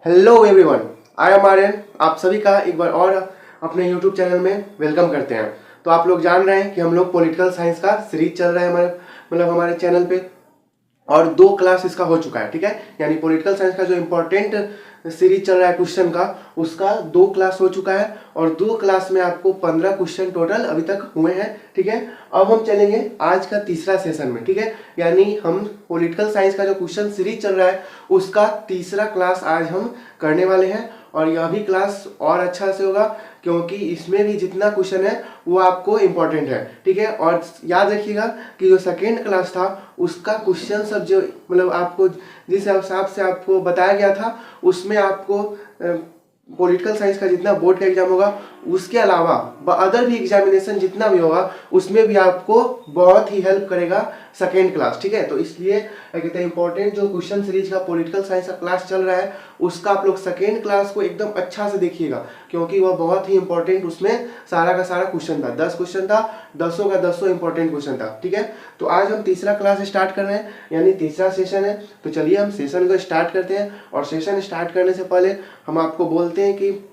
Hello everyone, I am Aryan. आप सभी का एक बार और अपने यूट्यूब चैनल में वेलकम करते हैं। तो आप लोग जान रहे हैं कि हम लोग पॉलिटिकल साइंस का सीरीज चल रहा है हमारे चैनल पे, और 2 क्लास इसका हो चुका है। ठीक है, यानी पॉलिटिकल साइंस का जो इम्पोर्टेंट सीरीज चल रहा है क्वेश्चन का, उसका 2 क्लास हो चुका है और 2 क्लास में आपको 15 क्वेश्चन टोटल अभी तक हुए हैं। ठीक है, अब हम चलेंगे आज का तीसरा सेशन में। ठीक है, यानी हम पॉलिटिकल साइंस का जो क्वेश्चन सीरीज चल रहा है उसका तीसरा क्लास आज हम करने वाले हैं, और यह भी क्लास और अच्छा से होगा क्योंकि इसमें भी जितना क्वेश्चन है वो आपको इम्पोर्टेंट है। ठीक है, और याद रखिएगा कि जो सेकेंड क्लास था उसका क्वेश्चन सब जो आपको जिस हिसाब से आपको बताया गया था उसमें आपको पॉलिटिकल साइंस का जितना बोर्ड का एग्जाम होगा उसके अलावा अदर भी एग्जामिनेशन जितना भी होगा उसमें भी आपको बहुत ही हेल्प करेगा सेकेंड क्लास। ठीक है, तो इसलिए कहते हैं इंपॉर्टेंट जो क्वेश्चन सीरीज का पॉलिटिकल साइंस का क्लास चल रहा है उसका आप लोग सेकेंड क्लास को एकदम अच्छा से देखिएगा क्योंकि वह बहुत ही इंपॉर्टेंट, उसमें सारा का सारा क्वेश्चन था, 10 क्वेश्चन था, 10 का 10 इंपॉर्टेंट क्वेश्चन था। ठीक है, तो आज हम तीसरा क्लास स्टार्ट कर रहे हैं, यानी तीसरा सेशन है। तो चलिए हम सेशन को स्टार्ट करते हैं, और सेशन स्टार्ट करने से पहले हम आपको बोलते हैं कि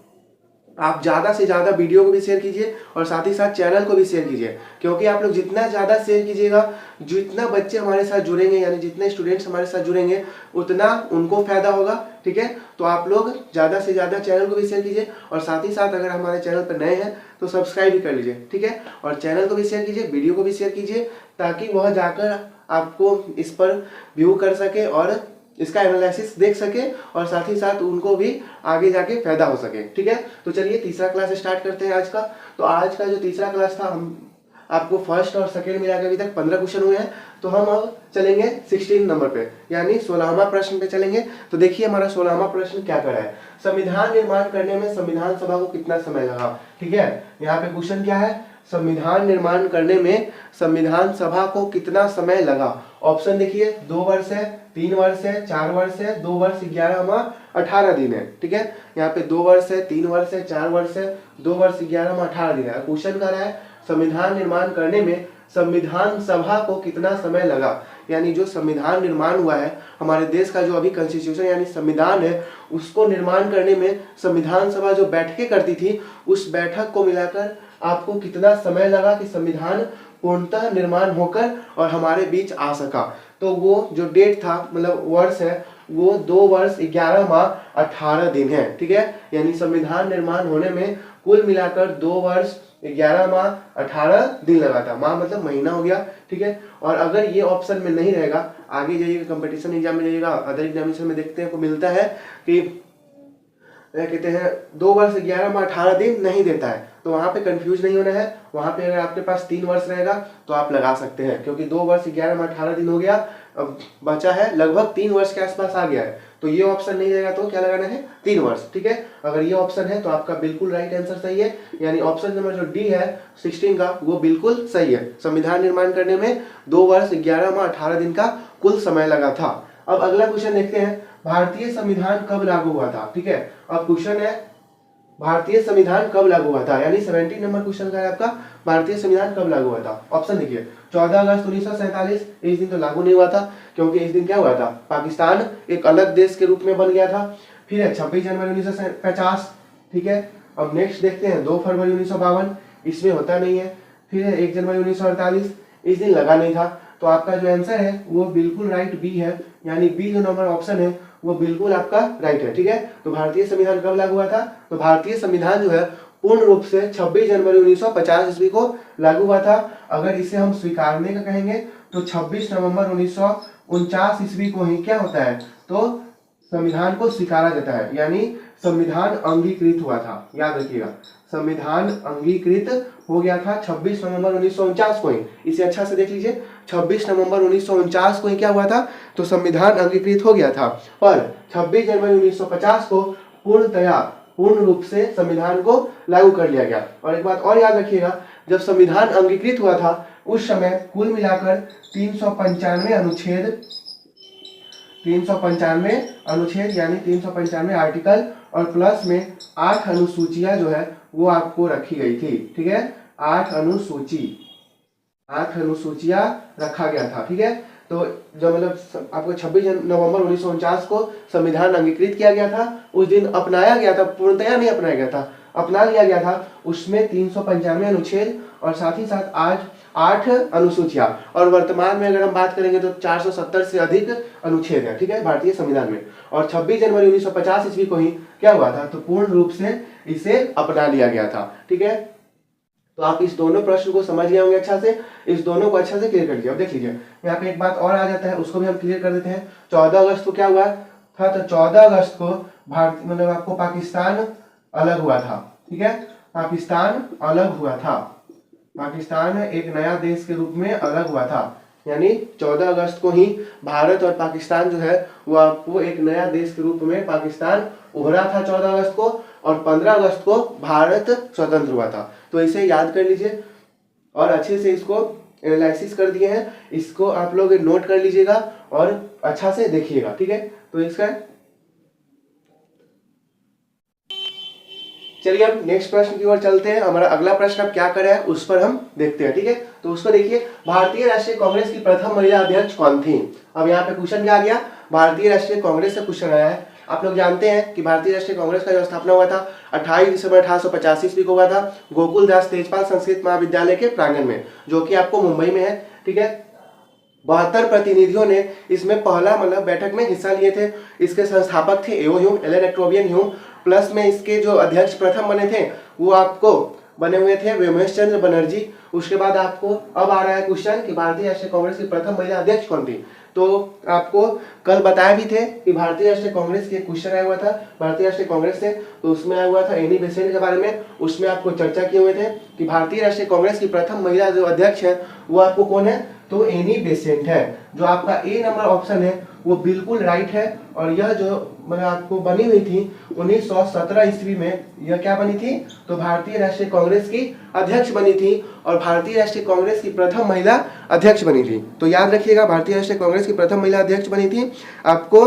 आप ज़्यादा से ज़्यादा वीडियो को भी शेयर कीजिए और साथ ही साथ चैनल को भी शेयर कीजिए, क्योंकि आप लोग जितना ज़्यादा शेयर कीजिएगा, जितना बच्चे हमारे साथ जुड़ेंगे, यानी जितने स्टूडेंट्स हमारे साथ जुड़ेंगे उतना उनको फायदा होगा। ठीक है, तो आप लोग ज़्यादा से ज़्यादा चैनल को भी शेयर कीजिए, और साथ ही साथ अगर हमारे चैनल पर नए हैं तो सब्सक्राइब भी कर लीजिए। ठीक है, और चैनल को भी शेयर कीजिए, वीडियो को भी शेयर कीजिए, ताकि वह जाकर आपको इस पर व्यू कर सके और इसका एनालिसिस देख सके, और साथ ही साथ उनको भी आगे जाके फायदा हो सके। ठीक है, तो चलिए तीसरा क्लास स्टार्ट करते हैं आज का। तो आज का जो तीसरा क्लास था, हम आपको फर्स्ट और सेकेंड मिला के अभी तक 15 क्वेश्चन हुए हैं, तो हम अब चलेंगे 16 नंबर पे, यानी 16वां प्रश्न पे चलेंगे। तो देखिए हमारा 16वां प्रश्न क्या कर रहा है, संविधान निर्माण करने में संविधान सभा को कितना समय लगा। ठीक है, यहाँ पे क्वेश्चन क्या है, संविधान निर्माण करने में संविधान सभा को कितना समय लगा। ऑप्शन देखिए, 2 वर्ष है, 3 वर्ष है, 4 वर्ष है, 2 वर्ष 11 माह 18 दिन है। ठीक है, यहाँ पे 2 वर्ष है, 3 वर्ष है, 4 वर्ष है, 2 वर्ष 11 माह 18 दिन है। क्वेश्चन कर रहा है संविधान निर्माण करने में संविधान सभा को कितना समय लगा, यानी जो संविधान निर्माण हुआ है हमारे देश का, जो अभी कॉन्स्टिट्यूशन यानी संविधान है, उसको निर्माण करने में संविधान सभा जो बैठकें करती थी उस बैठक को मिलाकर आपको कितना समय लगा कि संविधान पूर्णतः निर्माण होकर और हमारे बीच आ सका। तो वो जो डेट था, वर्ष है, वो 2 वर्ष 11 माह 18 दिन है। ठीक है, यानी संविधान निर्माण होने में कुल मिलाकर 2 वर्ष 11 माह 18 दिन लगा था। माह मतलब महीना हो गया। ठीक है, और अगर ये ऑप्शन में नहीं रहेगा, आगे जाइएगा कंपटीशन एग्जाम में जाइएगा, अदर एग्जामिनेशन में देखते हैं को मिलता है कि कहते हैं 2 वर्ष 11 माह 18 दिन नहीं देता है, तो वहां पे कंफ्यूज नहीं होना है। वहां पे अगर आपके पास 3 वर्ष रहेगा तो आप लगा सकते हैं, क्योंकि 2 वर्ष 11 माह 18 दिन हो गया, अब बचा है लगभग 3 वर्ष के आसपास आ गया है, तो ये ऑप्शन नहीं रहेगा तो क्या लगाना है, 3 वर्ष। ठीक है, अगर ये ऑप्शन है तो आपका बिल्कुल राइट आंसर सही है, यानी ऑप्शन नंबर जो डी है 16 का वो बिल्कुल सही है। संविधान निर्माण करने में 2 वर्ष 11 माह 18 दिन का कुल समय लगा था। अब अगला क्वेश्चन देखते हैं, भारतीय संविधान कब लागू हुआ था। ठीक है, अब क्वेश्चन है भारतीय संविधान कब लागू हुआ था, यानी 17 नंबर क्वेश्चन का है आपका, भारतीय संविधान कब लागू हुआ था। ऑप्शन देखिए, 14 अगस्त 1947, इस दिन तो लागू नहीं हुआ था क्योंकि इस दिन क्या हुआ था, पाकिस्तान एक अलग देश के रूप में बन गया था। फिर है 26 जनवरी 1950। ठीक है, अब नेक्स्ट देखते हैं 2 फरवरी 1952, इसमें होता नहीं है। फिर है 1 जनवरी 1948, इस दिन लगा नहीं था, तो आपका जो आंसर है वो बिल्कुल राइट बी है, यानी बी जो नंबर ऑप्शन है वो बिल्कुल आपका राइट है। ठीक है, तो भारतीय संविधान कब लागू हुआ था, तो भारतीय संविधान जो है पूर्ण रूप से 26 जनवरी 1950 ईस्वी को लागू हुआ था। अगर इसे हम स्वीकारने का कहेंगे तो 26 नवंबर 1949 ईस्वी को ही क्या होता है, तो संविधान को स्वीकारा जाता है, यानी संविधान अंगीकृत हुआ था। याद रखिएगा, संविधान अंगीकृत हो गया था 26 नवंबर 1949 को ही। इसे अच्छा से देख लीजिए, 26 नवंबर 1949 को ही क्या हुआ था, तो संविधान अंगीकृत हो गया था, पर 26 जनवरी 1950 को पूर्ण रूप से संविधान को लागू कर लिया गया। और एक बात और याद रखिएगा, जब संविधान अंगीकृत हुआ था उस समय कुल मिलाकर 395 अनुच्छेद यानी 395 आर्टिकल और प्लस में 8 अनुसूचियां जो है वो आपको रखी गई थी। ठीक है, 8 अनुसूचियां रखा गया था। ठीक है, तो जो मतलब आपको 26 नवंबर 1949 को संविधान अंगीकृत किया गया था, उस दिन अपनाया गया था, पूर्णतया नहीं अपनाया गया था, अपना लिया गया था। उसमें 395 अनुच्छेद और साथ ही साथ आज 8 अनुसूचियां, और वर्तमान में अगर हम बात करेंगे तो 470 से अधिक अनुच्छेद है, ठीक है, भारतीय संविधान में। और 26 जनवरी 1950 ईस्वी को ही क्या हुआ था, तो पूर्ण रूप से इसे अपना लिया गया था, ठीक है। तो आप इस दोनों प्रश्न को समझ गए होंगे अच्छा से, इस दोनों को अच्छा से क्लियर कर लीजिए। अब देख लीजिए यहाँ पे एक बात और आ जाता है, उसको भी हम क्लियर कर देते हैं। 14 अगस्त को क्या हुआ था, तो 14 अगस्त को भारत मतलब आपको पाकिस्तान अलग हुआ था, ठीक है, पाकिस्तान अलग हुआ था, पाकिस्तान एक नया देश के रूप में अलग हुआ था। यानी 14 अगस्त को ही भारत और पाकिस्तान जो है वो आपको एक नया देश के रूप में पाकिस्तान उभरा था 14 अगस्त को, और 15 अगस्त को भारत स्वतंत्र हुआ था। तो इसे याद कर लीजिए और अच्छे से इसको एनालिसिस कर दिए हैं, इसको आप लोग नोट कर लीजिएगा और अच्छा से देखिएगा, ठीक है। तो इसका चलिए अब नेक्स्ट प्रश्न की ओर चलते हैं। हमारा अगला प्रश्न अब क्या करें उस पर हम देखते हैं, ठीक है। तो उसको देखिए, भारतीय राष्ट्रीय कांग्रेस की प्रथम महिला अध्यक्ष कौन थी। अब यहाँ पे क्वेश्चन क्या आ गया, भारतीय राष्ट्रीय कांग्रेस से क्वेश्चन आया है। आप लोग जानते हैं कि भारतीय राष्ट्रीय कांग्रेस का जो स्थापना हुआ था 28 दिसंबर 1885 ईस्वी को हुआ था, गोकुल दास तेजपाल संस्कृत महाविद्यालय के प्रांगण में, जो कि आपको मुंबई में है, ठीक है। 72 प्रतिनिधियों ने इसमें पहला मतलब बैठक में हिस्सा लिए थे। इसके संस्थापक थे एओ ह्यूम, एलन एक्टोबियन ह्यूम, प्लस में इसके जो अध्यक्ष प्रथम बने थे वो आपको बने हुए थे व्योमेश चंद्र बनर्जी। उसके बाद आपको अब आ रहा है क्वेश्चन कि भारतीय राष्ट्रीय कांग्रेस की प्रथम महिला अध्यक्ष कौन थी। तो आपको कल बताया भी थे कि भारतीय राष्ट्रीय कांग्रेस के क्वेश्चन आया हुआ था भारतीय राष्ट्रीय कांग्रेस से, तो उसमें आया हुआ था एनी बेसेंट के बारे में। उसमें आपको चर्चा किए हुए थे कि भारतीय राष्ट्रीय कांग्रेस की प्रथम महिला जो अध्यक्ष है वो आपको कौन है, तो एनी बेसेंट है। जो आपका ए नंबर ऑप्शन है वो बिल्कुल राइट है। और यह जो मतलब आपको बनी हुई थी 1917 ईस्वी में, यह क्या बनी थी, तो भारतीय राष्ट्रीय कांग्रेस की अध्यक्ष बनी थी और भारतीय राष्ट्रीय कांग्रेस की प्रथम महिला अध्यक्ष बनी थी। तो याद रखिएगा, भारतीय राष्ट्रीय कांग्रेस की प्रथम महिला अध्यक्ष बनी थी आपको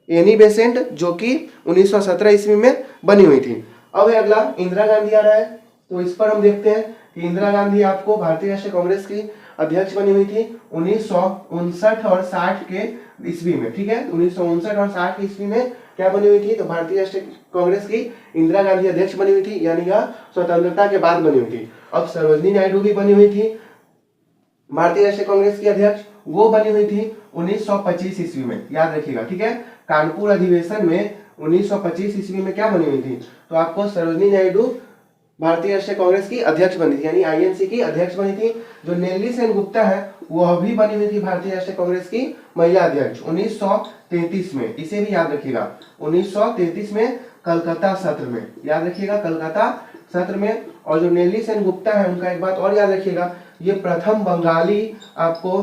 एनी बेसेंट, जो कि 1917 ईस्वी में बनी हुई थी। अब है अगला इंदिरा गांधी आ रहा है, तो इस पर हम देखते हैं कि इंदिरा गांधी आपको भारतीय राष्ट्रीय कांग्रेस की अध्यक्ष बनी हुई थी 1959 और 60 के ईस्वी में, ठीक है। 1959 और 60 के ईस्वी में क्या बनी हुई थी, तो भारतीय राष्ट्रीय कांग्रेस की इंदिरा गांधी अध्यक्ष बनी हुई थी, यानी यह स्वतंत्रता के बाद बनी हुई थी। अब सरोजिनी नायडू भी बनी हुई थी भारतीय राष्ट्रीय कांग्रेस की अध्यक्ष, वो बनी हुई थी 1925 ईस्वी में, याद रखिएगा, ठीक है। कानपुर अधिवेशन में 1925 ईस्वी में क्या बनी हुई थी, तो आपको सरोजिनी नायडू भारतीय राष्ट्रीय कांग्रेस की अध्यक्ष बनी थी, यानी आईएनसी की अध्यक्ष बनी थी। जो नेल्ली सेन गुप्ता है वह भी बनी हुई थी भारतीय राष्ट्रीय कांग्रेस की महिला अध्यक्ष 1933 में, इसे भी याद रखिएगा, 1933 में कलकत्ता सत्र में, याद रखिएगा, कलकत्ता सत्र में। और जो नेल्ली सेन गुप्ता है उनका एक बात और याद रखिएगा, ये प्रथम बंगाली आपको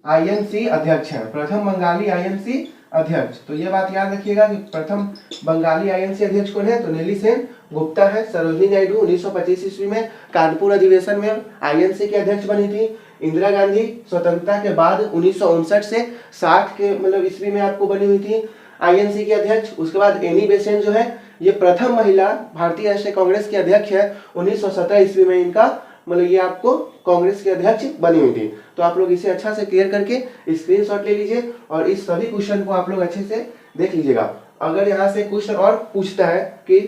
आईएनसी अध्यक्ष है, प्रथम बंगाली आईएनसी अध्यक्ष। तो ये बात याद रखिएगा कि प्रथम बंगाली आईएनसी अध्यक्ष कौन है, तो नेल्ली सेन गुप्ता है। सरोजिनी नायडू 1925 ईस्वी में कानपुर अधिवेशन में आईएनसी के अध्यक्ष बनी थी। इंदिरा गांधी स्वतंत्रता के बाद 1959 से 60 के मतलब ईस्वी में आपको बनी हुई थी आईएनसी के अध्यक्ष। उसके बाद एनी बेसेंट जो है ये प्रथम महिला भारतीय राष्ट्रीय कांग्रेस की अध्यक्ष है 1917 ईस्वी में, इनका मतलब ये आपको कांग्रेस के अध्यक्ष बनी हुई थी। तो आप लोग इसे अच्छा से क्लियर करके स्क्रीनशॉट ले लीजिए और इस सभी क्वेश्चन को आप लोग अच्छे से देख लीजिएगा। अगर यहाँ से क्वेश्चन और पूछता है कि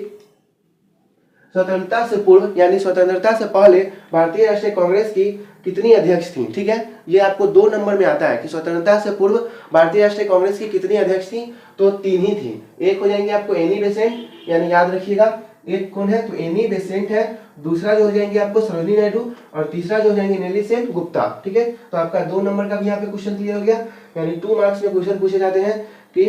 स्वतंत्रता से पूर्व यानी स्वतंत्रता से पहले भारतीय राष्ट्रीय कांग्रेस की कितनी अध्यक्ष थी, ठीक है, ये आपको 2 नंबर में आता है कि स्वतंत्रता से पूर्व भारतीय राष्ट्रीय कांग्रेस की कितनी अध्यक्ष थी, तो 3 ही थी। एक हो जाएंगे आपको एनी बेसेंट, यानी याद रखिएगा, एक कौन है, तो एनी बेसेंट है, दूसरा जो हो जाएंगे आपको सरोजिनी नायडू और तीसरा जो हो जाएंगे नेल्ली सेन गुप्ता, ठीक है। तो आपका 2 नंबर का भी यहाँ पे क्वेश्चन क्लियर हो गया, यानी 2 मार्क्स में क्वेश्चन पूछे जाते हैं कि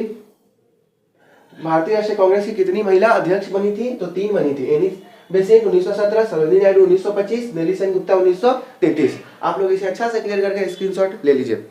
भारतीय राष्ट्रीय कांग्रेस की कितनी महिला अध्यक्ष बनी थी, तो 3 बनी थी, एनी बेसेंट 1917, सरोजिनी नायडू 1925, नेल्ली सेन गुप्ता 1933। आप लोग इसे अच्छा से क्लियर करके स्क्रीनशॉट ले लीजिए।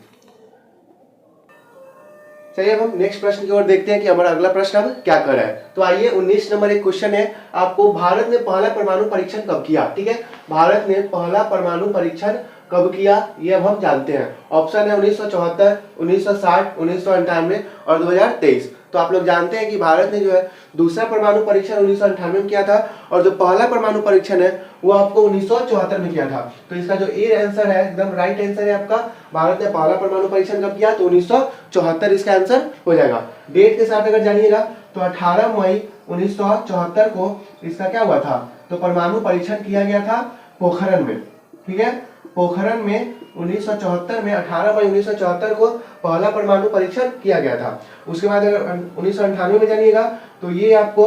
चलिए अब हम नेक्स्ट प्रश्न की ओर देखते हैं कि हमारा अगला प्रश्न अब क्या कर रहा है। तो आइए 19 नंबर एक क्वेश्चन है आपको, भारत ने पहला परमाणु परीक्षण कब किया, ठीक है। भारत ने पहला परमाणु परीक्षण कब किया ये अब हम जानते हैं। ऑप्शन है 1974, 1960, 1998 और 2023। तो आप लोग जानते हैं कि भारत ने जो है दूसरा परमाणु परीक्षण 1998 में किया था और जो पहला परमाणु परीक्षण है वो आपको 1974 में किया था। तो इसका जो ए आंसर है एकदम राइट आंसर है आपका, भारत ने पहला परमाणु परीक्षण कब किया, तो 1974 इसका आंसर हो जाएगा। डेट के साथ अगर जानिएगा तो 18 मई 1974 को इसका क्या हुआ था, तो परमाणु परीक्षण किया गया था पोखरण में। ठीक है, पोखरण में 1974 में 18 मई 1974 को पहला परमाणु परीक्षण किया गया था। उसके बाद अगर 1998 में जानिएगा तो ये आपको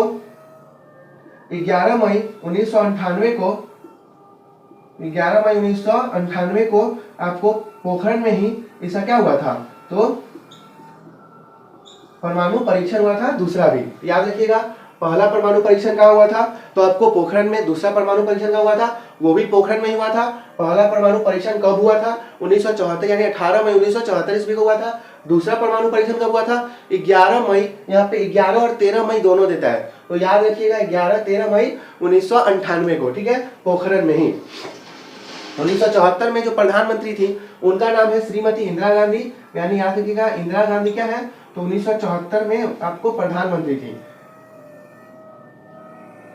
11 मई 1998 को 11 मई 1998 को आपको पोखरण में ही इसका क्या हुआ था, तो परमाणु परीक्षण हुआ था दूसरा भी। याद रखिएगा पहला परमाणु परीक्षण कहाँ हुआ था, तो आपको पोखरण में। दूसरा परमाणु परीक्षण कहाँ हुआ था, वो भी पोखरण में ही हुआ था। पहला परमाणु परीक्षण कब हुआ था, 1974 यानी 18 मई 1974 ईस्वी को हुआ था। दूसरा परमाणु परीक्षण कब हुआ था, 11 मई, यहाँ पे 11 और 13 मई दोनों देता है, तो याद रखिएगा 11-13 मई 1998 को। ठीक है, पोखरण में ही। 1974 में जो प्रधानमंत्री थी उनका नाम है श्रीमती इंदिरा गांधी, यानी याद रखिएगा इंदिरा गांधी क्या है, तो 1974 में आपको प्रधानमंत्री थी।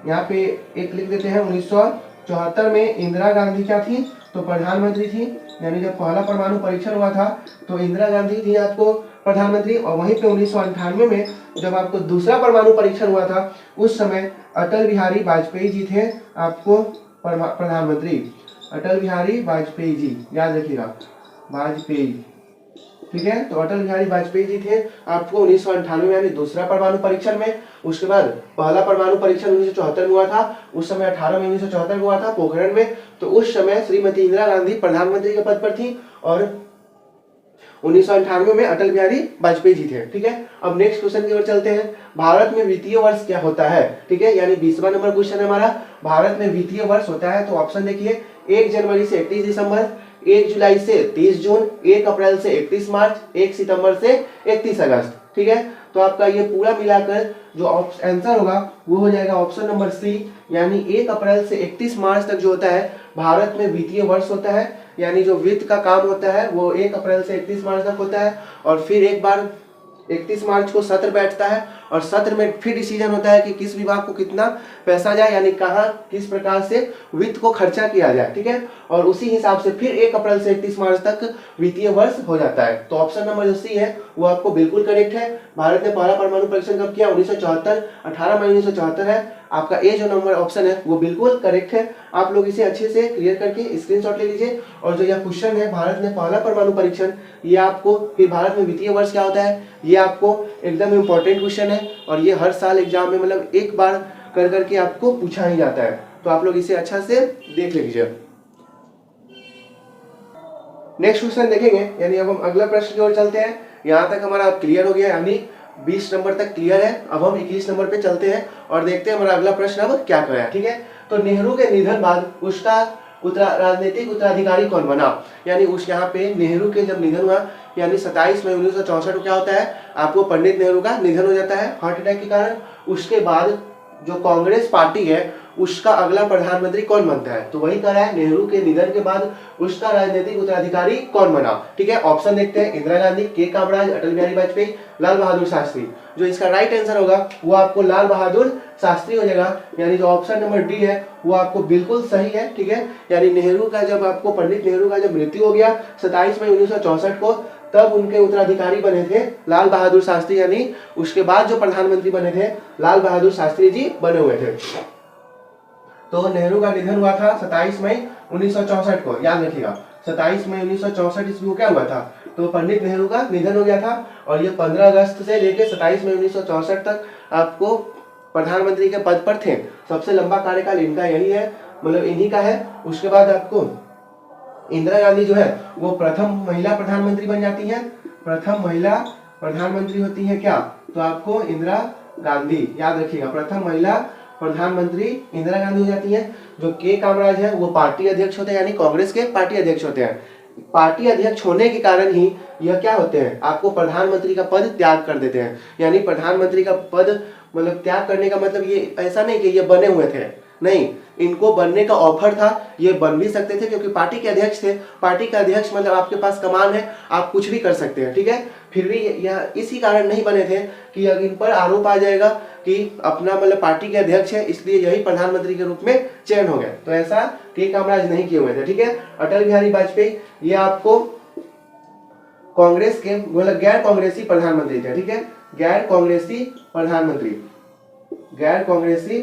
यहाँ पे एक लिख देते हैं, 1974 में इंदिरा गांधी क्या थी, तो प्रधानमंत्री थी। यानी जब पहला परमाणु परीक्षण हुआ था तो इंदिरा गांधी थी आपको प्रधानमंत्री, और वहीं पे 1998 में जब आपको दूसरा परमाणु परीक्षण हुआ था उस समय अटल बिहारी वाजपेयी जी थे आपको प्रधानमंत्री। अटल बिहारी वाजपेयी जी, याद रखिएगा वाजपेयी। ठीक है, तो अटल बिहारी वाजपेयी जी थे आपको 1998 में यानी दूसरा परमाणु परीक्षण में। उसके बाद पहला परमाणु परीक्षण 1974 में हुआ था, उस समय 18 मई 1974 को हुआ था पोखरण में। तो उस समय श्रीमती इंदिरा गांधी प्रधानमंत्री के पद पर थी और 1998 में अटल बिहारी वाजपेयी जी थे। ठीक है, अब नेक्स्ट क्वेश्चन की ओर चलते हैं। भारत में वित्तीय वर्ष क्या होता है, ठीक है, यानी 20वां नंबर क्वेश्चन है हमारा। भारत में वित्तीय वर्ष होता है, तो ऑप्शन देखिए 1 जनवरी से 31 दिसंबर, 1 जुलाई से 30 जून, 1 अप्रैल से 31 मार्च, 1 सितंबर से 31 अगस्त। ठीक है, तो आपका ये पूरा मिलाकर जो आंसर होगा वो हो जाएगा ऑप्शन नंबर सी, यानी 1 अप्रैल से 31 मार्च तक जो होता है भारत में वित्तीय वर्ष होता है। यानी जो वित्त का काम होता है वो 1 अप्रैल से 31 मार्च तक होता है, और फिर एक बार 31 मार्च को सत्र बैठता है और सत्र में फिर डिसीजन होता है कि किस विभाग को कितना पैसा जाए, यानी कहाँ किस प्रकार से वित्त को खर्चा किया जाए। ठीक है, और उसी हिसाब से फिर 1 अप्रैल से 31 मार्च तक वित्तीय वर्ष हो जाता है। तो ऑप्शन नंबर जो सी है वो आपको बिल्कुल करेक्ट है। भारत ने पहला परमाणु परीक्षण कब किया, 1974, 18 मई 1974 है। आपका ए जो नंबर ऑप्शन है वो बिल्कुल करेक्ट है। आप लोग इसे अच्छे से क्लियर करके स्क्रीनशॉट ले लीजिए। और जो यह क्वेश्चन है भारत ने पहला परमाणु परीक्षण, ये आपको फिर भारत में वित्तीय वर्ष क्या होता है, ये आपको एकदम इम्पोर्टेंट क्वेश्चन है और ये हर साल एग्जाम में मतलब एक बार कर करके आपको पूछा ही जाता है। तो आप लोग इसे अच्छा से देख लीजिए। नेक्स्ट क्वेश्चन देखेंगे, यानी अब हम अगला प्रश्न की ओर चलते हैं। यहाँ तक हमारा क्लियर हो गया, यानी 20 नंबर तक क्लियर है। अब हम 21 नंबर पे चलते हैं और देखते हैं हमारा अगला प्रश्न अब क्या कर रहा है। ठीक है, तो नेहरू के निधन बाद उसका राजनीतिक उत्तराधिकारी कौन बना, यानी उस यहाँ पे नेहरू के जब निधन हुआ यानी 27 मई 1964 को क्या होता है, आपको पंडित नेहरू का निधन हो जाता है हार्ट अटैक के कारण। उसके बाद जो कांग्रेस पार्टी है उसका अगला प्रधानमंत्री कौन बनता है, तो वही कह रहा है नेहरू के निधन के बाद उसका राजनीतिक उत्तराधिकारी कौन बना। ठीक है, ऑप्शन देखते हैं, इंदिरा गांधी, के कामराज, अटल बिहारी वाजपेयी, लाल बहादुर शास्त्री। जो इसका राइट आंसर होगा वो आपको लाल बहादुर शास्त्री हो जाएगा, यानी जो ऑप्शन नंबर डी है वो आपको बिल्कुल सही है। ठीक है, यानी नेहरू का जब आपको पंडित नेहरू का जब मृत्यु हो गया 27 मई 1964 को, तब उनके उत्तराधिकारी बने थे लाल बहादुर शास्त्री, यानी उसके बाद जो प्रधानमंत्री बने थे लाल बहादुर शास्त्री जी बने हुए थे। तो नेहरू का निधन हुआ था 27 मई 1964 को, याद रखिएगा 27 मई 1964 ईस्वी को क्या हुआ था, तो पंडित नेहरू का निधन हो गया था। और ये 15 अगस्त से लेकर 27 मई 1964 तक आपको प्रधानमंत्री के पद पर थे। सबसे लंबा कार्यकाल इनका यही है, मतलब इन्हीं का है। उसके बाद आपको इंदिरा गांधी जो है वो प्रथम महिला प्रधानमंत्री बन जाती है। प्रथम महिला प्रधानमंत्री होती है क्या, तो आपको इंदिरा गांधी, याद रखिएगा प्रथम महिला प्रधानमंत्री इंदिरा गांधी हो जाती है। जो के कामराज है वो पार्टी अध्यक्ष होते हैं, यानी कांग्रेस के पार्टी अध्यक्ष होते हैं। पार्टी अध्यक्ष होने के कारण ही यह क्या होते हैं, आपको प्रधानमंत्री का पद त्याग कर देते हैं। यानी प्रधानमंत्री का पद मतलब त्याग करने का मतलब ये ऐसा नहीं कि ये बने हुए थे, नहीं, इनको बनने का ऑफर था, ये बन भी सकते थे क्योंकि पार्टी के अध्यक्ष थे। पार्टी का अध्यक्ष मतलब आपके पास कमान है, आप कुछ भी कर सकते हैं, ठीक है। फिर भी यह इसी कारण नहीं बने थे कि अगर इन पर आरोप आ जाएगा कि अपना मतलब पार्टी के अध्यक्ष है इसलिए यही प्रधानमंत्री के रूप में चयन हो गया, तो ऐसा ठीक कामराज नहीं किए हुए थे, ठीक है। अटल बिहारी वाजपेयी ये आपको कांग्रेस के मतलब गैर कांग्रेसी प्रधानमंत्री थे, ठीक है। गैर कांग्रेसी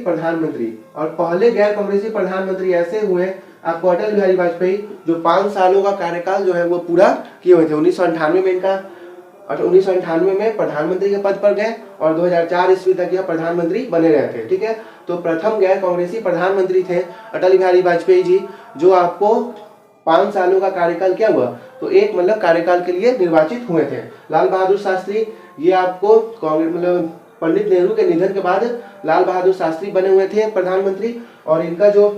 प्रधानमंत्री और पहले गैर कांग्रेसी प्रधानमंत्री ऐसे हुए आपको अटल बिहारी वाजपेयी जो 5 सालों का कार्यकाल जो है वो पूरा किए हुए थे। 1998 में इनका 1998 में प्रधानमंत्री के पद पर गए और 2004 ईस्वी तक यह प्रधानमंत्री बने रहे थे, ठीक है। तो प्रथम गैर कांग्रेसी प्रधानमंत्री थे अटल बिहारी वाजपेयी जी, जो आपको 5 सालों का कार्यकाल क्या हुआ तो एक मतलब कार्यकाल के लिए निर्वाचित हुए थे। लाल बहादुर शास्त्री ये आपको कांग्रेस मतलब पंडित नेहरू के निधन के बाद लाल बहादुर शास्त्री बने हुए थे प्रधानमंत्री, और इनका जो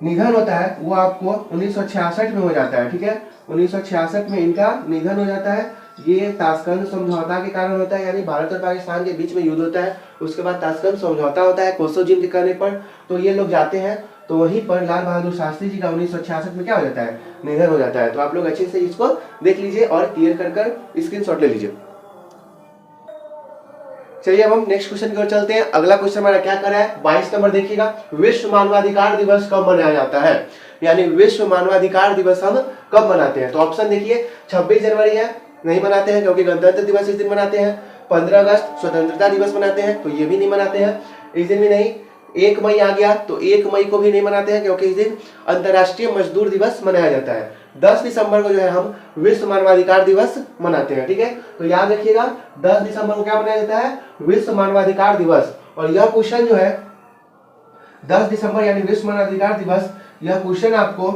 निधन होता है वो आपको 1966 में हो जाता है, ठीक है। 1966 में इनका निधन हो जाता है। ये ताशकंद समझौता के कारण होता है, यानी भारत और पाकिस्तान के बीच में युद्ध होता है, उसके बाद ताशकंद समझौता होता है कोसोजिन के कहने पर, तो ये लोग जाते हैं तो वहीं पर लाल बहादुर शास्त्री जी का 1966 में क्या हो जाता है, निधन हो जाता है। तो आप लोग अच्छे से इसको देख लीजिए और क्लियर कर स्क्रीनशॉट ले लीजिए। चलिए अब हम नेक्स्ट क्वेश्चन की ओर चलते हैं। अगला क्वेश्चन हमारा क्या कर रहा है, 22 नंबर देखिएगा, विश्व मानवाधिकार दिवस कब मनाया जाता है, यानी विश्व मानवाधिकार दिवस हम कब मनाते हैं। तो ऑप्शन देखिए, 26 जनवरी है, नहीं मनाते हैं क्योंकि गणतंत्र दिवस इस दिन मनाते हैं। 15 अगस्त स्वतंत्रता दिवस मनाते हैं, तो ये भी नहीं मनाते हैं, इस दिन भी नहीं। 1 मई आ गया तो 1 मई को भी नहीं मनाते हैं क्योंकि इस दिन अंतर्राष्ट्रीय मजदूर दिवस मनाया जाता है। 10 दिसंबर को जो है हम विश्व मानवाधिकार दिवस मनाते हैं, ठीक है। तो याद रखिएगा 10 दिसंबर को क्या मनाया जाता है, विश्व मानवाधिकार दिवस। और यह क्वेश्चन जो है 10 दिसंबर यानी विश्व मानवाधिकार दिवस, यह क्वेश्चन आपको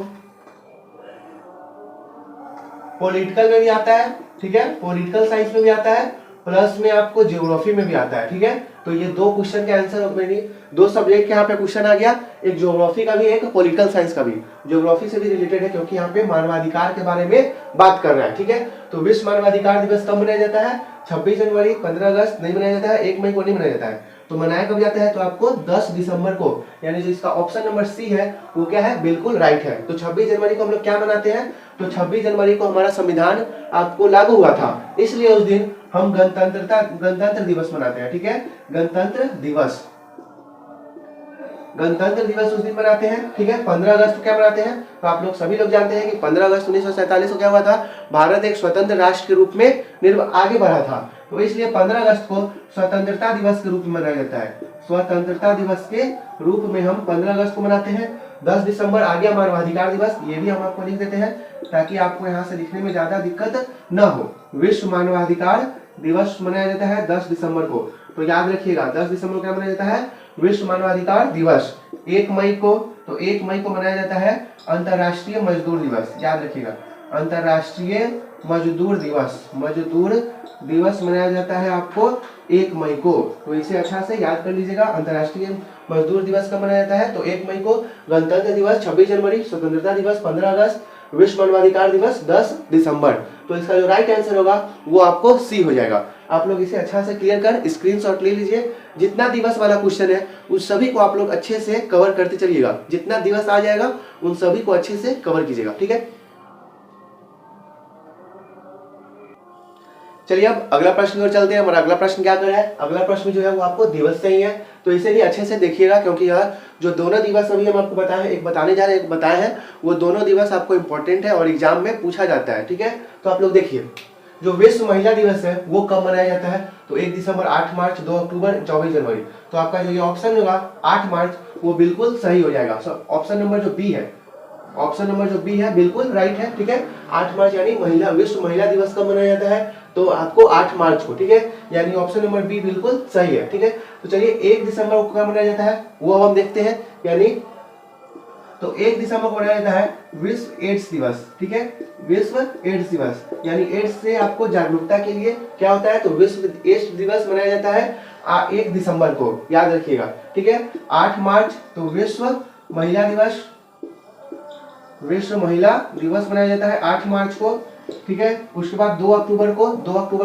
पॉलिटिकल में भी आता है, ठीक है, पॉलिटिकल साइंस में भी आता है, प्लस में आपको ज्योग्राफी में भी आता है, ठीक है। तो ये 2 क्वेश्चन के आंसर हो गए, 2 सब्जेक्ट के यहाँ पे क्वेश्चन आ गया, एक ज्योग्राफी का भी एक पॉलिटिकल साइंस का भी। ज्योग्राफी से भी रिलेटेड है क्योंकि यहाँ पे मानवाधिकार के बारे में बात कर रहा है, ठीक है। तो विश्व मानवाधिकार दिवस कब मनाया जाता है, 26 जनवरी, 15 अगस्त नहीं मनाया जाता है, 1 मई को नहीं मनाया जाता है। तो मनाया कब जाता है, तो आपको 10 दिसंबर को, यानी जो इसका ऑप्शन नंबर सी है वो क्या है, बिल्कुल राइट है। तो 26 जनवरी को हम लोग क्या मनाते हैं, तो 26 जनवरी को हमारा संविधान आपको लागू हुआ था, इसलिए उस दिन हम गणतंत्र दिवस मनाते हैं, ठीक है। गणतंत्र दिवस उस दिन मनाते हैं, ठीक है। 15 अगस्त को क्या मनाते हैं, तो आप लोग सभी लोग जानते हैं कि 15 अगस्त 1947 को क्या हुआ था, भारत एक स्वतंत्र राष्ट्र के रूप में आगे बढ़ा था, तो इसलिए 15 अगस्त को स्वतंत्रता दिवस के रूप में मनाया जाता है। स्वतंत्रता दिवस के रूप में हम 15 अगस्त को मनाते हैं। 10 दिसंबर आ गया मानवाधिकार दिवस, ये भी हम आपको लिख देते हैं ताकि आपको यहाँ से लिखने में ज्यादा दिक्कत न हो। विश्व मानवाधिकार दिवस मनाया जाता है 10 दिसंबर को, तो याद रखिएगा 10 दिसंबर को क्या मनाया जाता है, विश्व मानवाधिकार दिवस। 1 मई को, तो 1 मई को मनाया जाता है अंतर्राष्ट्रीय मजदूर दिवस, याद रखिएगा अंतर्राष्ट्रीय मजदूर दिवस मनाया जाता है आपको 1 मई को, तो इसे अच्छा से याद कर लीजिएगा। अंतर्राष्ट्रीय मजदूर दिवस कब मनाया जाता है, तो 1 मई को। गणतंत्र दिवस 26 जनवरी, स्वतंत्रता दिवस 15 अगस्त, विश्व मानवाधिकार दिवस 10 दिसंबर। तो इसका जो राइट आंसर होगा वो आपको सी हो जाएगा। आप लोग इसे अच्छा से क्लियर कर स्क्रीनशॉट ले लीजिए। जितना दिवस वाला क्वेश्चन है उस सभी को आप लोग अच्छे से कवर करते चलिएगा, जितना दिवस आ जाएगा उन सभी को अच्छे से कवर कीजिएगा, ठीक है। चलिए अब अगला प्रश्न की ओर चलते हैं। हमारा अगला प्रश्न क्या कर रहा है, अगला प्रश्न जो है वो आपको दिवस से ही है, तो इसे भी अच्छे से देखिएगा क्योंकि यह जो दोनों दिवस अभी हम आपको बताए हैं, एक बताने जा रहे हैं, एक बताए हैं, वो दोनों दिवस आपको इंपॉर्टेंट है और एग्जाम में पूछा जाता है, ठीक है। तो आप लोग देखिए, जो विश्व महिला दिवस है वो कब मनाया जाता है, तो 1 दिसंबर, 8 मार्च, 2 अक्टूबर, 24 जनवरी। तो आपका जो ये ऑप्शन होगा 8 मार्च वो बिल्कुल सही हो जाएगा। ऑप्शन नंबर जो बी है, ऑप्शन नंबर जो बी है बिल्कुल राइट है, ठीक है। 8 मार्च यानी विश्व महिला दिवस कब मनाया जाता है, तो आपको 8 मार्च को, ठीक है, यानी ऑप्शन नंबर बी बिल्कुल सही है, ठीक है। तो चलिए 1 दिसंबर को कब मनाया जाता है वो अब हम देखते हैं, यानी तो 1 दिसंबर को मनाया जाता है विश्व एड्स दिवस, ठीक है, विश्व एड्स दिवस, यानी एड्स से आपको जागरूकता के लिए क्या होता है, तो विश्व एड्स दिवस मनाया जाता है 1 दिसंबर को, याद रखिएगा, ठीक है। 8 मार्च तो विश्व महिला दिवस मनाया जाता है 8 मार्च को, ठीक है। उसके बाद 2 अक्टूबर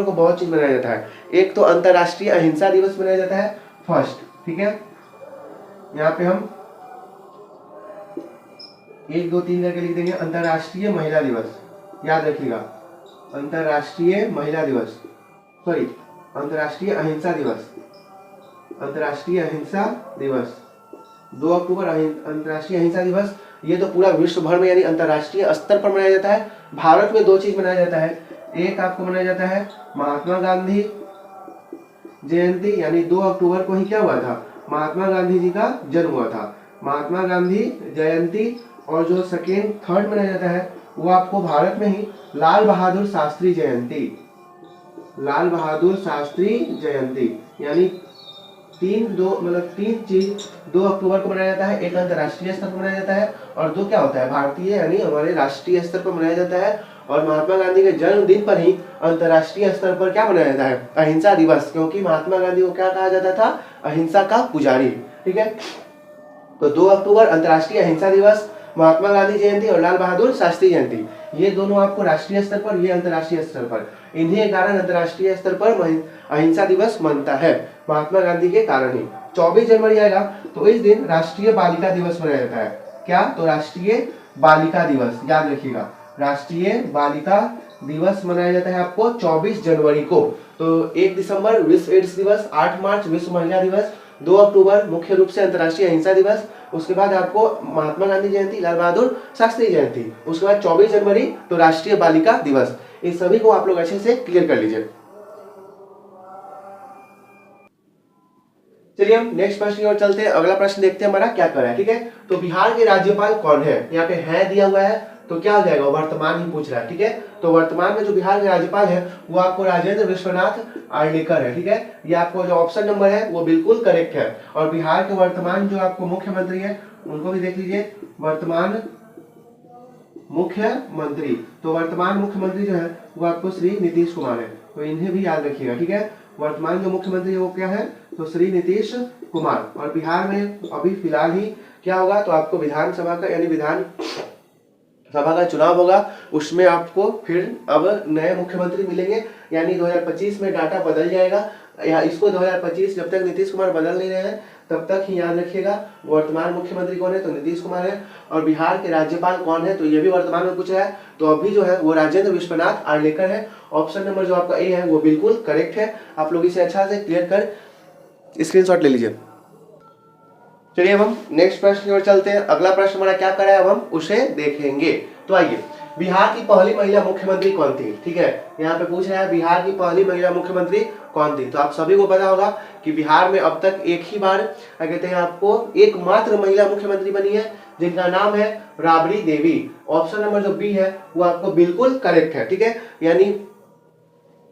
को बहुत चीज मनाया जाता है। एक तो अंतर्राष्ट्रीय अहिंसा दिवस मनाया जाता है फर्स्ट, ठीक है, यहाँ पे हम 1 2 3 करके लिख देंगे। अंतर्राष्ट्रीय महिला दिवस, याद रखिएगा, अंतर्राष्ट्रीय महिला दिवस, सॉरी अंतर्राष्ट्रीय अहिंसा दिवस, अंतर्राष्ट्रीय अहिंसा दिवस 2 अक्टूबर अंतर्राष्ट्रीय अहिंसा दिवस। ये तो पूरा विश्व भर में यानी अंतर्राष्ट्रीय स्तर पर मनाया जाता है। भारत में 2 चीज मनाया जाता है, एक आपको मनाया जाता है महात्मा गांधी जयंती, यानी 2 अक्टूबर को ही क्या हुआ था, महात्मा गांधी जी का जन्म हुआ था, महात्मा गांधी जयंती। और जो सेकेंड थर्ड मनाया जाता है वो आपको भारत में ही लाल बहादुर शास्त्री जयंती, लाल बहादुर शास्त्री जयंती, यानी 3 चीज 2 अक्टूबर को मनाया जाता है। एक अंतर्राष्ट्रीय स्तर पर मनाया जाता है और 2 क्या होता है, भारतीय यानी हमारे राष्ट्रीय स्तर पर मनाया जाता है। और महात्मा गांधी के जन्मदिन पर ही अंतर्राष्ट्रीय स्तर पर क्या मनाया जाता है, अहिंसा दिवस, क्योंकि महात्मा गांधी को क्या कहा जाता था, अहिंसा का पुजारी। ठीक है, तो 2 अक्टूबर अंतर्राष्ट्रीय अहिंसा दिवस, महात्मा गांधी जयंती और लाल बहादुर शास्त्री जयंती, ये दोनों आपको राष्ट्रीय स्तर पर, ये अंतर्राष्ट्रीय स्तर पर। इन्हीं के कारण अंतर्राष्ट्रीय स्तर पर अहिंसा दिवस मनता है, महात्मा गांधी के कारण ही। 24 जनवरी आएगा तो इस दिन राष्ट्रीय बालिका दिवस मनाया जाता है। क्या, तो राष्ट्रीय बालिका दिवस, याद रखिएगा, राष्ट्रीय बालिका दिवस मनाया जाता है आपको 24 जनवरी को। तो 1 दिसंबर विश्व एड्स दिवस, 8 मार्च विश्व महिला दिवस, 2 अक्टूबर मुख्य रूप से अंतर्राष्ट्रीय अहिंसा दिवस, उसके बाद आपको महात्मा गांधी जयंती, लाल बहादुर शास्त्री जयंती, उसके बाद 24 जनवरी तो राष्ट्रीय बालिका दिवस। इन सभी को आप लोग अच्छे से क्लियर कर लीजिए। चलिए हम नेक्स्ट प्रश्न की ओर चलते हैं। अगला प्रश्न देखते हैं हमारा क्या कर रहा है। ठीक है, तो बिहार के राज्यपाल कौन है, यहाँ पे है दिया हुआ है तो क्या हो जाएगा, वर्तमान ही पूछ रहा है। ठीक है, तो वर्तमान में जो बिहार के राज्यपाल है वो आपको राजेंद्र विश्वनाथ आर्लेकर है। ठीक है, ये आपको जो ऑप्शन नंबर है वो बिल्कुल करेक्ट है। और बिहार के वर्तमान जो आपको मुख्यमंत्री है उनको भी देख लीजिए, वर्तमान मुख्यमंत्री, तो वर्तमान मुख्यमंत्री जो है वो आपको श्री नीतीश कुमार है, तो इन्हें भी याद रखिएगा। ठीक है, वर्तमान जो मुख्यमंत्री है वो क्या है, तो श्री नीतीश कुमार। और बिहार में अभी फिलहाल ही क्या होगा, तो आपको विधानसभा का यानी विधान सभा का चुनाव होगा, उसमें आपको फिर अब नए मुख्यमंत्री मिलेंगे, यानी 2025 में डाटा बदल जाएगा। या इसको 2025 जब तक नीतीश कुमार बदल नहीं रहे हैं तब तक ही याद रखिएगा। वर्तमान मुख्यमंत्री कौन है, तो नीतीश कुमार है। और बिहार के राज्यपाल कौन है, तो ये भी वर्तमान में पूछ रहा है, तो अभी जो है वो राजेंद्र विश्वनाथ आर्लेकर है। ऑप्शन नंबर जो आपका ए है वो बिल्कुल करेक्ट है। आप लोग इसे अच्छा से क्लियर कर स्क्रीनशॉट ले लीजिए। चलिए अब हम नेक्स्ट प्रश्न की ओर चलते हैं। अगला प्रश्न हमारा क्या कर रहा है, अब हम उसे देखेंगे। तो आइए, बिहार की पहली महिला मुख्यमंत्री कौन थी। ठीक है, यहाँ पे पूछ रहा है बिहार की पहली महिला मुख्यमंत्री कौन थी। तो आप सभी को पता होगा कि बिहार में अब तक एक ही बार कहते हैं आपको एकमात्र महिला मुख्यमंत्री बनी है, जिनका नाम है राबड़ी देवी। ऑप्शन नंबर जो बी है वो आपको बिल्कुल करेक्ट है। ठीक है, यानी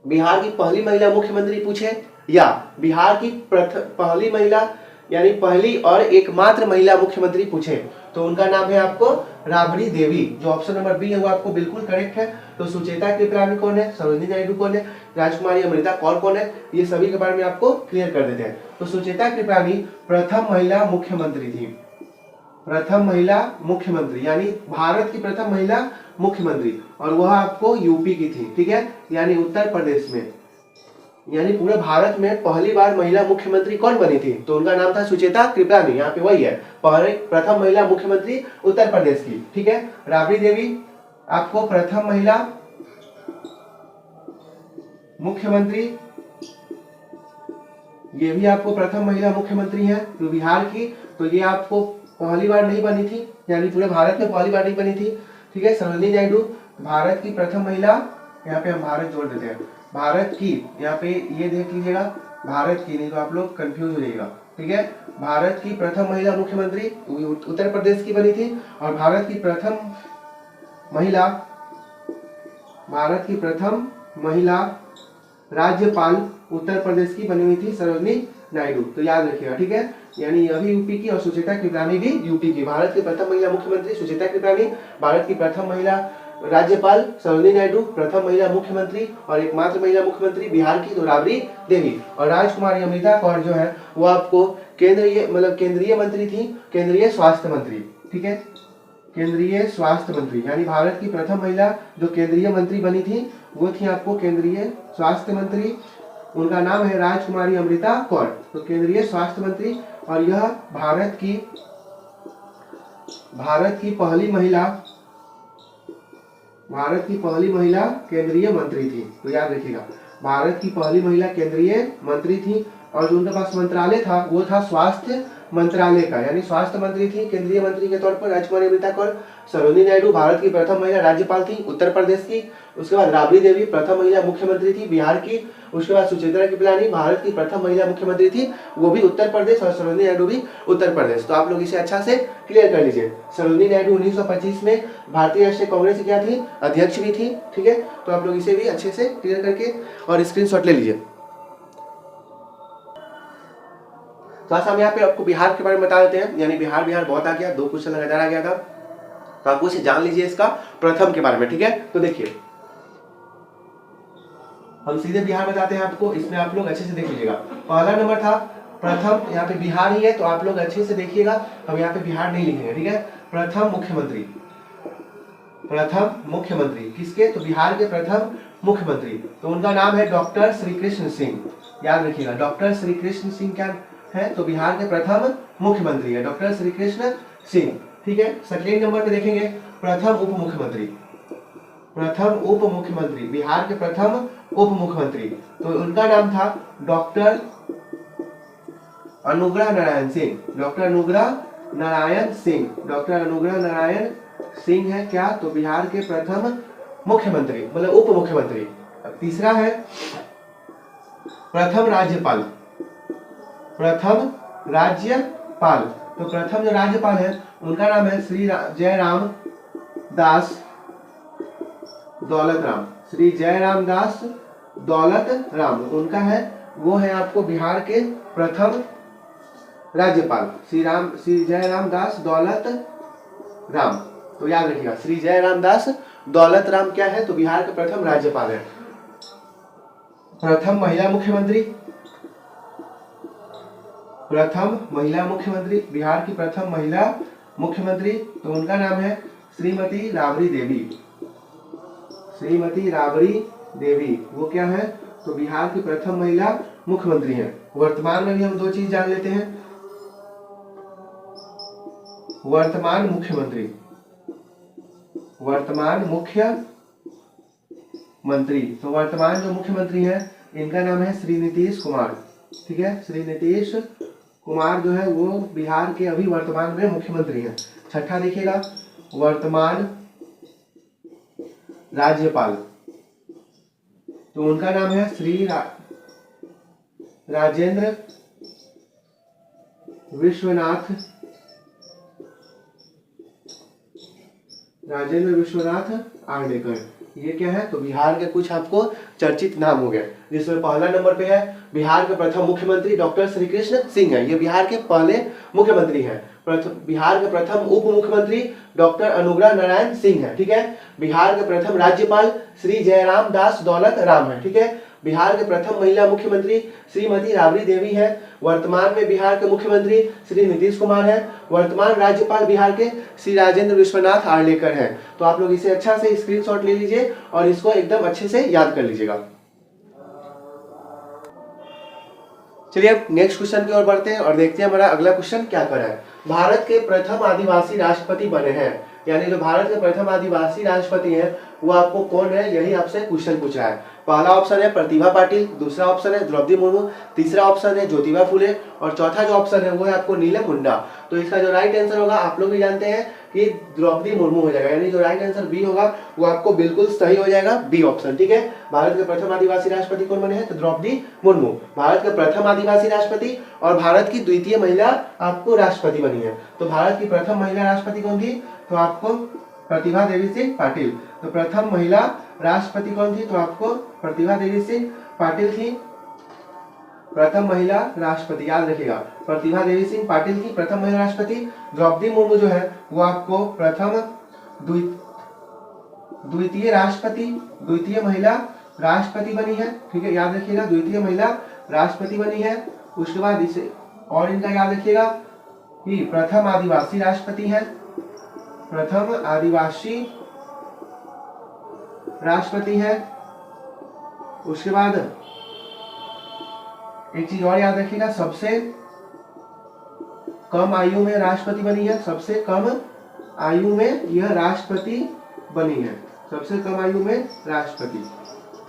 बिहार की पहली महिला मुख्यमंत्री पूछे या बिहार की पहली महिला यानी पहली और एकमात्र महिला मुख्यमंत्री पूछे तो उनका नाम है आपको राबड़ी देवी। जो ऑप्शन नंबर बी है वो आपको बिल्कुल करेक्ट है। तो सुचेता कृपलानी कौन है, सरोजिनी नायडू कौन है, राजकुमारी अमृता कौर कौन है, ये सभी के बारे में आपको क्लियर कर देते हैं। तो सुचेता कृपलानी प्रथम महिला मुख्यमंत्री थी, प्रथम महिला मुख्यमंत्री यानी भारत की प्रथम महिला मुख्यमंत्री, और वह आपको यूपी की थी। ठीक है, यानी उत्तर प्रदेश में, यानी पूरे भारत में पहली बार महिला मुख्यमंत्री कौन बनी थी, तो उनका नाम था सुचेता कृपलानी। यहाँ पे वही है, प्रथम महिला मुख्यमंत्री उत्तर प्रदेश की। ठीक है, राबड़ी देवी आपको प्रथम महिला मुख्यमंत्री, ये भी आपको प्रथम महिला मुख्यमंत्री है तो बिहार की, तो ये आपको पहली बार नहीं बनी थी, यानी पूरे भारत में पहली बार नहीं बनी थी। ठीक है, सरोजिनी नायडू भारत की प्रथम महिला, यहाँ पे हम भारत जोड़ देते हैं, भारत की, यहाँ पे ये देख लीजिएगा भारत की, नहीं तो आप लोग कंफ्यूज हो जाइएगा। ठीक है, भारत की प्रथम महिला मुख्यमंत्री उत्तर प्रदेश की बनी थी, और भारत की प्रथम महिला राज्यपाल उत्तर प्रदेश की बनी हुई थी सरोजिनी नायडू। तो याद रखिएगा। ठीक है, यानी अभी यूपी की और सुचेता कृपलानी भी यूपी की। भारत की प्रथम महिला मुख्यमंत्री सुचेता कृपलानी, भारत की प्रथम महिला राज्यपाल सरोजिनी नायडू, प्रथम महिला मुख्यमंत्री और एकमात्र महिला मुख्यमंत्री बिहार की तो राबड़ी देवी, और राजकुमारी अमृता कौर जो है वो आपको केंद्रीय मंत्री थी, केंद्रीय स्वास्थ्य मंत्री। ठीक है, केंद्रीय स्वास्थ्य मंत्री, यानी भारत की प्रथम महिला जो केंद्रीय मंत्री बनी थी वो थी आपको केंद्रीय स्वास्थ्य मंत्री, उनका नाम है राजकुमारी अमृता कौर। तो केंद्रीय स्वास्थ्य मंत्री और यह भारत की पहली महिला केंद्रीय मंत्री थी। तो याद रखिएगा, भारत की पहली महिला केंद्रीय मंत्री थी। और जो उनके पास मंत्रालय था वो था स्वास्थ्य मंत्रालय का, यानी स्वास्थ्य मंत्री थी केंद्रीय मंत्री के तौर पर राजकुमारी अमृता कौर। सरोजिनी नायडू भारत की प्रथम महिला राज्यपाल थी उत्तर प्रदेश की। उसके बाद राबड़ी देवी प्रथम महिला मुख्यमंत्री थी बिहार की। उसके बाद सुचित्रा कृपलानी भारत की प्रथम महिला मुख्यमंत्री थी, वो भी उत्तर प्रदेश, और सरोजिनी नायडू भी उत्तर प्रदेश। तो आप लोग इसे अच्छा से क्लियर कर लीजिए। सरोजिनी नायडू 1925 में भारतीय राष्ट्रीय कांग्रेस की क्या थी, अध्यक्ष भी थी। ठीक है, तो आप लोग इसे भी अच्छे से क्लियर करके और स्क्रीनशॉट ले लीजिए। तो आज हम यहाँ पे आपको बिहार के बारे में बता देते हैं, यानी बिहार बहुत आ गया, 2 क्वेश्चन लगातार आ गया था, तो आपको इसे जान लीजिए इसका प्रथम के बारे में। ठीक है, तो देखिए हम सीधे बिहार बताते हैं आपको, इसमें आप लोग अच्छे से देख लीजिएगा। पहला नंबर था प्रथम, यहाँ पे बिहार ही है, तो आप लोग अच्छे से देखिएगा, हम यहाँ पे बिहार नहीं लिखेंगे। ठीक है, प्रथम मुख्यमंत्री किसके, तो बिहार के प्रथम मुख्यमंत्री, तो उनका नाम है डॉक्टर श्री कृष्ण सिंह। याद रखिएगा, डॉक्टर श्री कृष्ण सिंह क्या है, तो बिहार के प्रथम मुख्यमंत्री है डॉक्टर श्री कृष्ण सिंह। ठीक है, सेकेंड नंबर पे देखेंगे प्रथम उप मुख्यमंत्री, बिहार के प्रथम उप मुख्यमंत्री, तो उनका नाम था डॉक्टर अनुग्रह नारायण सिंह है क्या, तो बिहार के प्रथम मुख्यमंत्री मतलब उप मुख्यमंत्री। तीसरा है प्रथम राज्यपाल, तो प्रथम जो राज्यपाल है उनका नाम है श्री जयराम दास दौलत राम, उनका है वो है आपको बिहार के प्रथम राज्यपाल श्री जयराम दास दौलत राम। तो याद रखिएगा, श्री जयराम दास दौलत राम क्या है, तो बिहार के प्रथम राज्यपाल है। प्रथम महिला मुख्यमंत्री, बिहार की प्रथम महिला मुख्यमंत्री, तो उनका नाम है श्रीमती राबड़ी देवी, वो क्या है, तो बिहार की प्रथम महिला मुख्यमंत्री है। वर्तमान में भी हम 2 चीज जान लेते हैं। वर्तमान मुख्यमंत्री, तो वर्तमान जो मुख्यमंत्री है इनका नाम है श्री नीतीश कुमार। ठीक है, श्री नीतीश कुमार जो है वो बिहार के अभी वर्तमान में मुख्यमंत्री हैं। छठा देखिएगा, वर्तमान राज्यपाल, तो उनका नाम है श्री राजेंद्र विश्वनाथ आर्लेकर। ये क्या है, तो बिहार के कुछ आपको चर्चित नाम हो गए, जिसमें पहला नंबर पे है बिहार के प्रथम मुख्यमंत्री डॉक्टर श्री कृष्ण सिंह है, ये बिहार के पहले मुख्यमंत्री हैं। बिहार के प्रथम उप मुख्यमंत्री डॉक्टर अनुग्रह नारायण सिंह है। ठीक है, बिहार के प्रथम राज्यपाल श्री जयराम दास दौलत राम है। ठीक है, बिहार के प्रथम महिला मुख्यमंत्री श्रीमती राबड़ी देवी है। वर्तमान में बिहार के मुख्यमंत्री श्री नीतीश कुमार है। वर्तमान राज्यपाल बिहार के श्री राजेंद्र विश्वनाथ आर्लेकर हैं। तो आप लोग इसे अच्छा से स्क्रीनशॉट ले लीजिए और इसको एकदम अच्छे से याद कर लीजिएगा। चलिए अब नेक्स्ट क्वेश्चन की ओर बढ़ते हैं और देखते हैं हमारा अगला क्वेश्चन क्या कर रहा है। भारत के प्रथम आदिवासी राष्ट्रपति बने हैं, यानी जो भारत के प्रथम आदिवासी राष्ट्रपति हैं वो आपको कौन है, यही आपसे क्वेश्चन पूछ रहा है। पहला ऑप्शन है प्रतिभा पाटिल, दूसरा ऑप्शन है द्रौपदी मुर्मू, तीसरा ऑप्शन है ज्योतिबा फुले और चौथा जो ऑप्शन है वो है आपको नीलम मुंडा। तो इसका जो राइट आंसर होगा आप लोग भी जानते हैं कि द्रौपदी मुर्मू हो जाएगा, यानी जो राइट आंसर बी होगा वो आपको बिल्कुल सही हो जाएगा, बी ऑप्शन। ठीक है, भारत के प्रथम आदिवासी राष्ट्रपति कौन बने हैं, तो द्रौपदी मुर्मू भारत के प्रथम आदिवासी राष्ट्रपति और भारत की द्वितीय महिला आपको राष्ट्रपति बनी है। तो भारत की प्रथम महिला राष्ट्रपति कौन थी, तो आपको प्रतिभा देवी सिंह पाटिल। तो प्रथम महिला राष्ट्रपति कौन थी, तो आपको प्रतिभा देवी सिंह पाटिल थी प्रथम महिला राष्ट्रपति। याद रखिएगा, प्रतिभा देवी सिंह पाटिल की प्रथम महिला राष्ट्रपति। द्रौपदी मुर्मू जो है वो आपको प्रथम द्वितीय राष्ट्रपति, द्वितीय महिला राष्ट्रपति बनी है। ठीक है, याद रखिएगा, द्वितीय महिला राष्ट्रपति बनी है। उसके बाद इसे और इनका याद रखिएगा कि प्रथम आदिवासी राष्ट्रपति है, प्रथम आदिवासी राष्ट्रपति है। उसके बाद एक चीज और याद रखिएगा, सबसे कम आयु में राष्ट्रपति बनी है, सबसे कम आयु में यह राष्ट्रपति बनी है, सबसे कम आयु में राष्ट्रपति।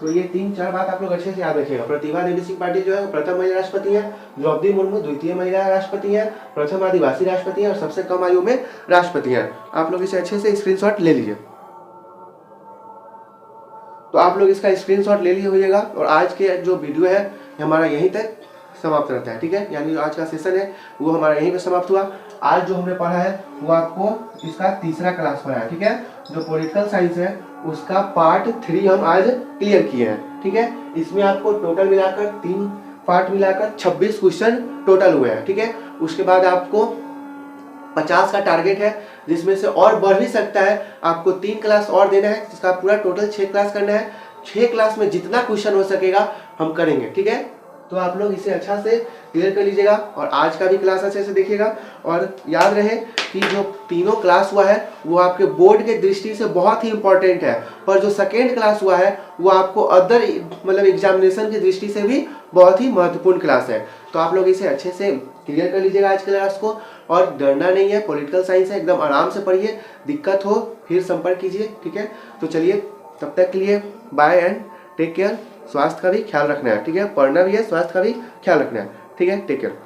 तो ये 3-4 बात आप लोग अच्छे से याद रखिएगा। प्रतिभा देवी सिंह पाटिल जो है प्रथम महिला राष्ट्रपति है, द्रौपदी मुर्मू द्वितीय महिला राष्ट्रपति है, प्रथम आदिवासी राष्ट्रपति है और सबसे कम आयु में राष्ट्रपति है। आप लोग इसे अच्छे से स्क्रीनशॉट ले लीजिए। तो आप लोग इसका स्क्रीनशॉट ले लिए होइएगा और आज के जो वीडियो है हमारा यहीं तक समाप्त रहता है, ठीक है। यानी जो आज का सेशन है वो हमारा यहीं पे समाप्त हुआ। आज जो हमने पढ़ा है वो आपको इसका तीसरा क्लास पढ़ा है, ठीक है। जो पॉलिटिकल साइंस है उसका पार्ट 3 हम आज क्लियर किए हैं, ठीक है। इसमें आपको टोटल मिलाकर 3 पार्ट मिलाकर 26 क्वेश्चन टोटल हुए हैं, ठीक है। उसके बाद आपको 50 का टारगेट है, जिसमें से और बढ़ भी सकता है। आपको 3 क्लास और देना है, जिसका पूरा टोटल 6 क्लास करना है। 6 क्लास में जितना क्वेश्चन हो सकेगा हम करेंगे, ठीक है। तो आप लोग इसे अच्छा से क्लियर कर लीजिएगा और आज का भी क्लास अच्छे से देखिएगा। और याद रहे कि जो तीनों क्लास हुआ है वो आपके बोर्ड के दृष्टि से बहुत ही इंपॉर्टेंट है, पर जो सेकेंड क्लास हुआ है वो आपको अदर मतलब एग्जामिनेशन की दृष्टि से भी बहुत ही महत्वपूर्ण क्लास है। तो आप लोग इसे अच्छे से क्लियर कर लीजिएगा आज के क्लास को। और डरना नहीं है, पॉलिटिकल साइंस है, एकदम आराम से पढ़िए। दिक्कत हो फिर संपर्क कीजिए, ठीक है। तो चलिए तब तक के लिए बाय एंड टेक केयर। स्वास्थ्य का भी ख्याल रखना है, ठीक है। पढ़ना भी है, स्वास्थ्य का भी ख्याल रखना है, ठीक है। Take care.